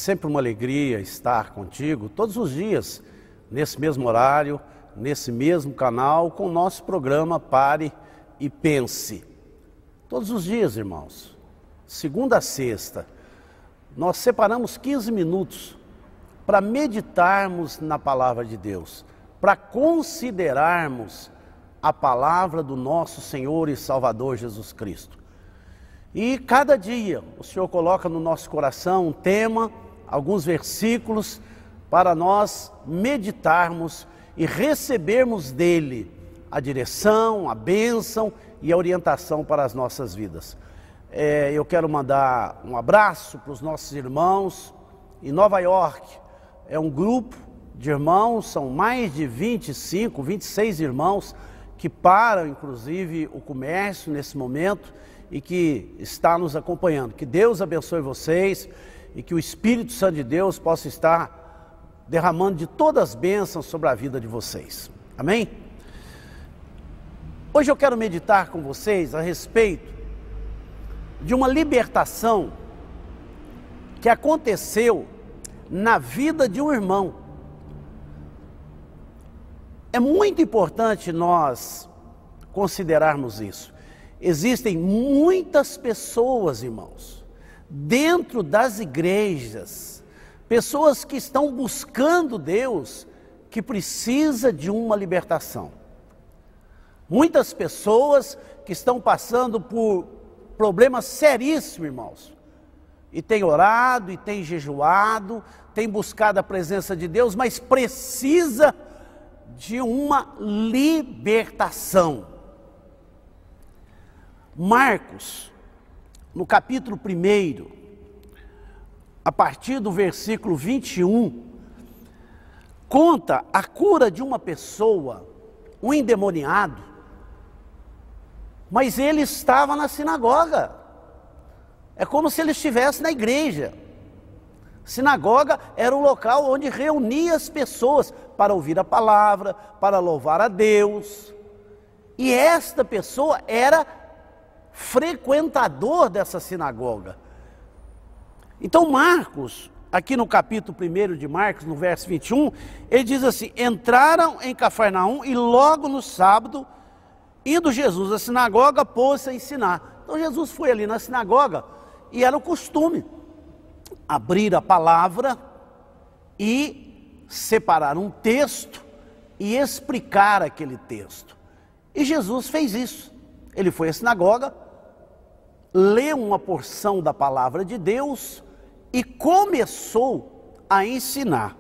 sempre uma alegria estar contigo todos os dias, nesse mesmo horário, nesse mesmo canal, com o nosso programa Pare e Pense. Todos os dias, irmãos, segunda a sexta, nós separamos 15 minutos para meditarmos na palavra de Deus, para considerarmos a palavra do nosso Senhor e Salvador Jesus Cristo. E cada dia o Senhor coloca no nosso coração um tema, alguns versículos, para nós meditarmos e recebermos dele a direção, a bênção e a orientação para as nossas vidas. Eu quero mandar um abraço para os nossos irmãos em Nova York. É um grupo de irmãos, são mais de 25, 26 irmãos que param, inclusive, o comércio nesse momento e que está nos acompanhando. Que Deus abençoe vocês e que o Espírito Santo de Deus possa estar derramando de todas as bênçãos sobre a vida de vocês. Amém? Hoje eu quero meditar com vocês a respeito de uma libertação que aconteceu na vida de um irmão. É muito importante nós considerarmos isso. Existem muitas pessoas, irmãos, dentro das igrejas, pessoas que estão buscando Deus, que precisa de uma libertação. Muitas pessoas que estão passando por problemas seríssimos, irmãos, e tem orado, e tem jejuado, tem buscado a presença de Deus, mas precisa de uma libertação. Marcos, no capítulo 1, a partir do versículo 21, conta a cura de uma pessoa, um endemoniado, mas ele estava na sinagoga. É como se ele estivesse na igreja. Sinagoga era um local onde reunia as pessoas para ouvir a palavra, para louvar a Deus. E esta pessoa era frequentador dessa sinagoga. Então Marcos, aqui no capítulo 1 de Marcos, no verso 21, ele diz assim: entraram em Cafarnaum e logo no sábado, indo Jesus à sinagoga, pôs-se a ensinar. Então Jesus foi ali na sinagoga e era o costume abrir a palavra e separar um texto e explicar aquele texto. E Jesus fez isso. Ele foi à sinagoga, leu uma porção da palavra de Deus e começou a ensinar.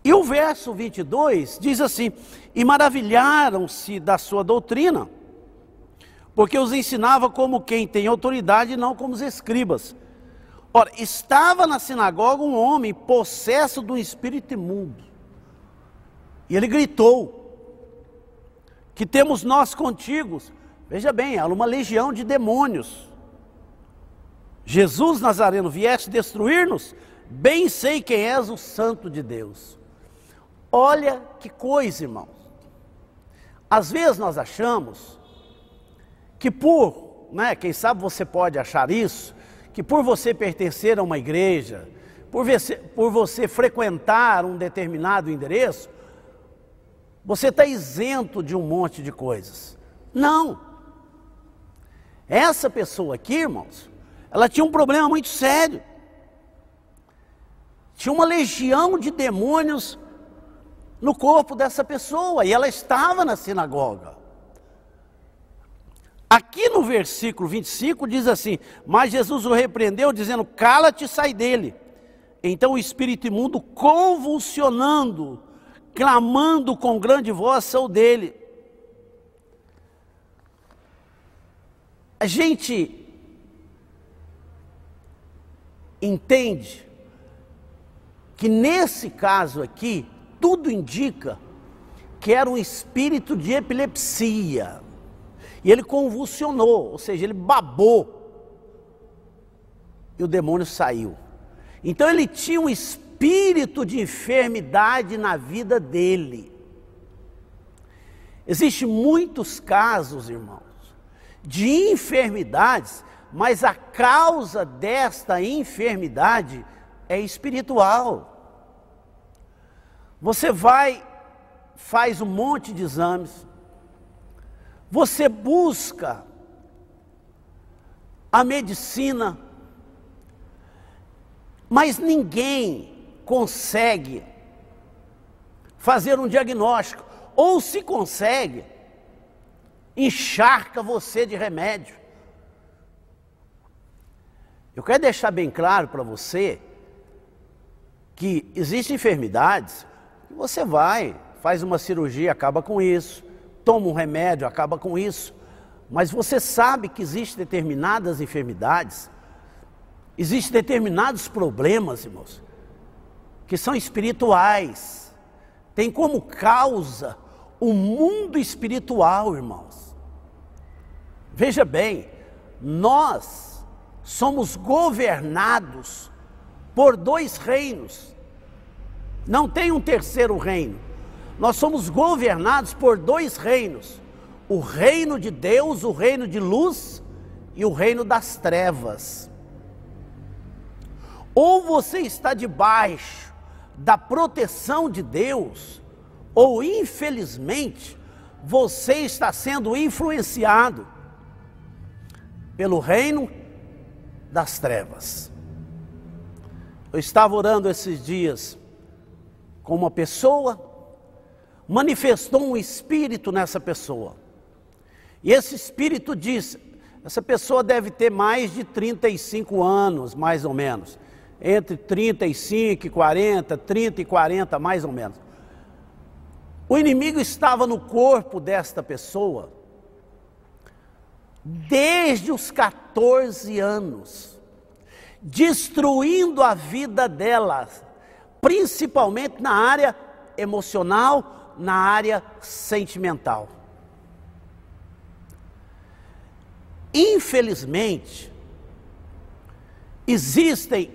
E o verso 22 diz assim: e maravilharam-se da sua doutrina, porque os ensinava como quem tem autoridade e não como os escribas. Ora, estava na sinagoga um homem possesso de um espírito imundo, e ele gritou: que temos nós contigo? Veja bem, era uma legião de demônios. Jesus Nazareno, vieste destruir-nos? Bem sei quem és, o Santo de Deus. Olha que coisa, irmãos. Às vezes nós achamos que quem sabe você pode achar isso, que por você pertencer a uma igreja, por você frequentar um determinado endereço, você está isento de um monte de coisas. Não. Essa pessoa aqui, irmãos, ela tinha um problema muito sério. Tinha uma legião de demônios no corpo dessa pessoa, e ela estava na sinagoga. Aqui no versículo 25 diz assim: mas Jesus o repreendeu, dizendo: cala-te e sai dele. Então o espírito imundo, convulsionando, clamando com grande voz, saiu dele. A gente entende que nesse caso aqui, tudo indica que era um espírito de epilepsia. E ele convulsionou, ou seja, ele babou. E o demônio saiu. Então ele tinha um espírito de enfermidade na vida dele. Existem muitos casos, irmãos, de enfermidades, mas a causa desta enfermidade é espiritual. Você vai, faz um monte de exames, você busca a medicina, mas ninguém consegue fazer um diagnóstico, ou se consegue, encharca você de remédio. Eu quero deixar bem claro para você que existem enfermidades que você vai, faz uma cirurgia, acaba com isso, toma um remédio, acaba com isso, mas você sabe que existem determinadas enfermidades, existem determinados problemas, irmãos, que são espirituais, tem como causa o mundo espiritual, irmãos. Veja bem, nós somos governados por dois reinos, não tem um terceiro reino, nós somos governados por dois reinos, o reino de Deus, o reino de luz e o reino das trevas. Ou você está debaixo da proteção de Deus, ou infelizmente você está sendo influenciado pelo reino das trevas. Eu estava orando esses dias com uma pessoa, manifestou um espírito nessa pessoa, e esse espírito disse, essa pessoa deve ter mais de 35 anos, mais ou menos, entre 35 e 40, 30 e 40, mais ou menos. O inimigo estava no corpo desta pessoa desde os 14 anos, destruindo a vida dela, principalmente na área emocional, na área sentimental. Infelizmente, existem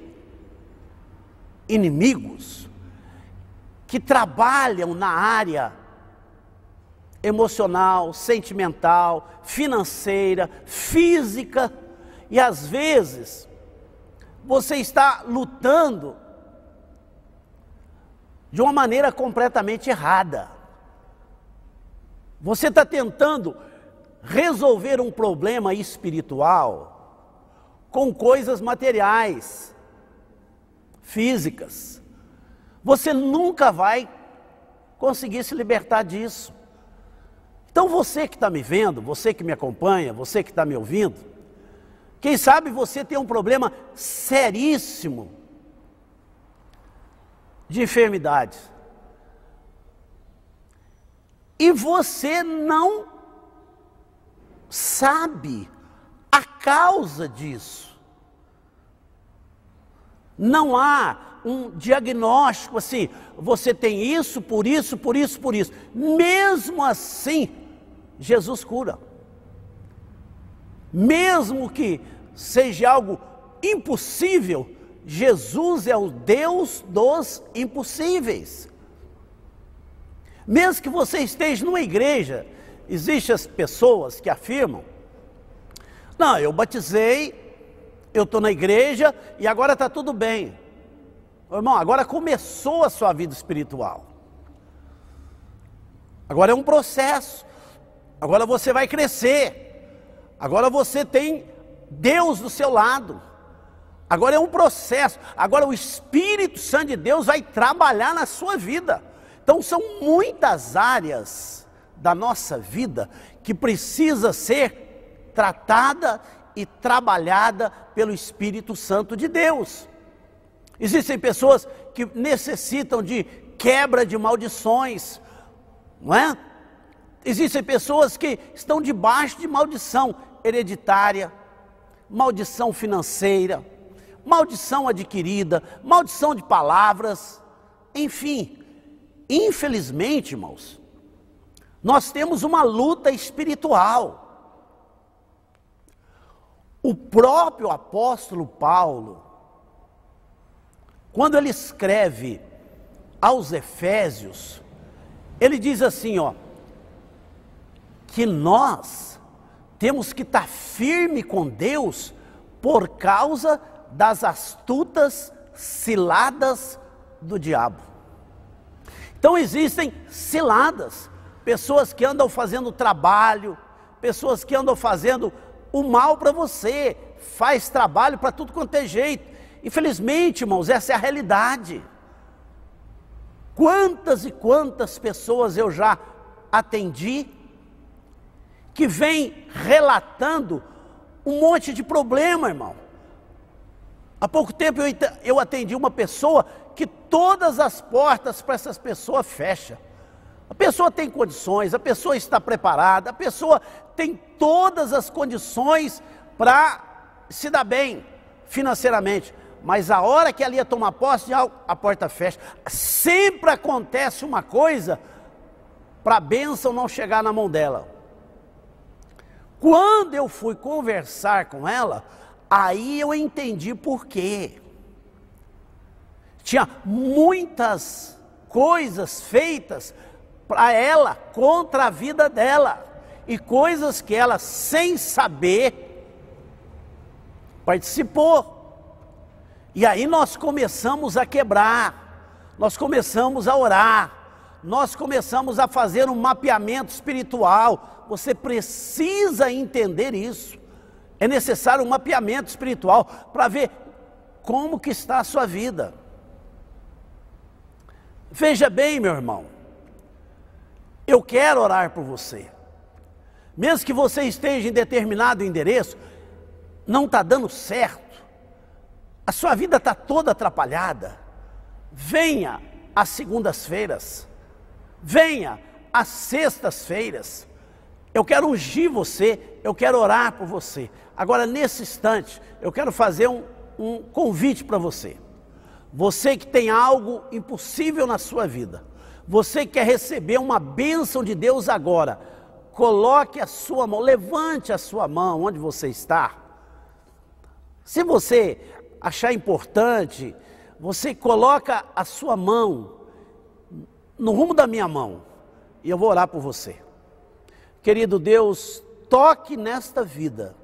inimigos que trabalham na área emocional, sentimental, financeira, física, e às vezes você está lutando de uma maneira completamente errada. Você está tentando resolver um problema espiritual com coisas materiais, físicas. Você nunca vai conseguir se libertar disso. Então você que está me vendo, você que me acompanha, você que está me ouvindo, quem sabe você tem um problema seríssimo de enfermidade, e você não sabe a causa disso. Não há um diagnóstico assim, você tem isso, por isso, por isso, por isso. Mesmo assim, Jesus cura. Mesmo que seja algo impossível, Jesus é o Deus dos impossíveis. Mesmo que você esteja numa igreja, existem as pessoas que afirmam, não, eu batizei, eu estou na igreja e agora está tudo bem. Irmão, agora começou a sua vida espiritual. Agora é um processo. Agora você vai crescer. Agora você tem Deus do seu lado. Agora é um processo. Agora o Espírito Santo de Deus vai trabalhar na sua vida. Então são muitas áreas da nossa vida que precisa ser tratada e trabalhada pelo Espírito Santo de Deus. Existem pessoas que necessitam de quebra de maldições, não é? Existem pessoas que estão debaixo de maldição hereditária, maldição financeira, maldição adquirida, maldição de palavras, enfim. Infelizmente, irmãos, nós temos uma luta espiritual. O próprio apóstolo Paulo, quando ele escreve aos Efésios, ele diz assim, ó, que nós temos que estar firme com Deus por causa das astutas ciladas do diabo. Então existem ciladas, pessoas que andam fazendo trabalho, pessoas que andam fazendo o mal para você, faz trabalho para tudo quanto é jeito. Infelizmente, irmãos, essa é a realidade. Quantas e quantas pessoas eu já atendi que vem relatando um monte de problema, irmão. Há pouco tempo eu atendi uma pessoa que todas as portas para essas pessoas fecham. A pessoa tem condições, a pessoa está preparada, a pessoa tem todas as condições para se dar bem financeiramente. Mas a hora que ela ia tomar posse de algo, a porta fecha. Sempre acontece uma coisa para a bênção não chegar na mão dela. Quando eu fui conversar com ela, aí eu entendi por quê. Tinha muitas coisas feitas para ela, contra a vida dela, e coisas que ela, sem saber, participou. E aí nós começamos a quebrar, nós começamos a orar, nós começamos a fazer um mapeamento espiritual. Você precisa entender isso. É necessário um mapeamento espiritual para ver como que está a sua vida. Veja bem, meu irmão, eu quero orar por você. Mesmo que você esteja em determinado endereço, não está dando certo, a sua vida está toda atrapalhada, venha às segundas-feiras, venha às sextas-feiras. Eu quero ungir você, eu quero orar por você. Agora, nesse instante, eu quero fazer um convite para você. Você que tem algo impossível na sua vida, você que quer receber uma bênção de Deus agora, coloque a sua mão, levante a sua mão onde você está. Se você achar importante, você coloca a sua mão no rumo da minha mão e eu vou orar por você. Querido Deus, toque nesta vida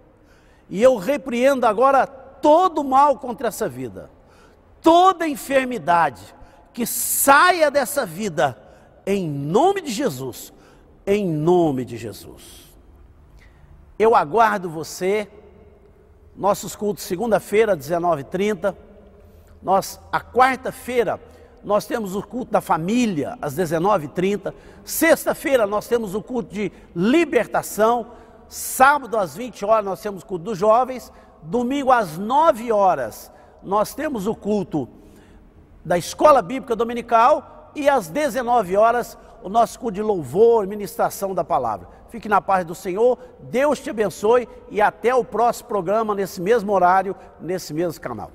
e eu repreendo agora todo mal contra essa vida, toda enfermidade que saia dessa vida, em nome de Jesus, em nome de Jesus. Eu aguardo você. Nossos cultos, segunda-feira, 19h30, a quarta-feira, nós temos o culto da família, às 19h30, sexta-feira nós temos o culto de libertação, sábado às 20 horas nós temos o culto dos jovens, domingo às 9 horas nós temos o culto da escola bíblica dominical e às 19 horas o nosso culto de louvor, ministração da palavra. Fique na paz do Senhor, Deus te abençoe e até o próximo programa, nesse mesmo horário, nesse mesmo canal.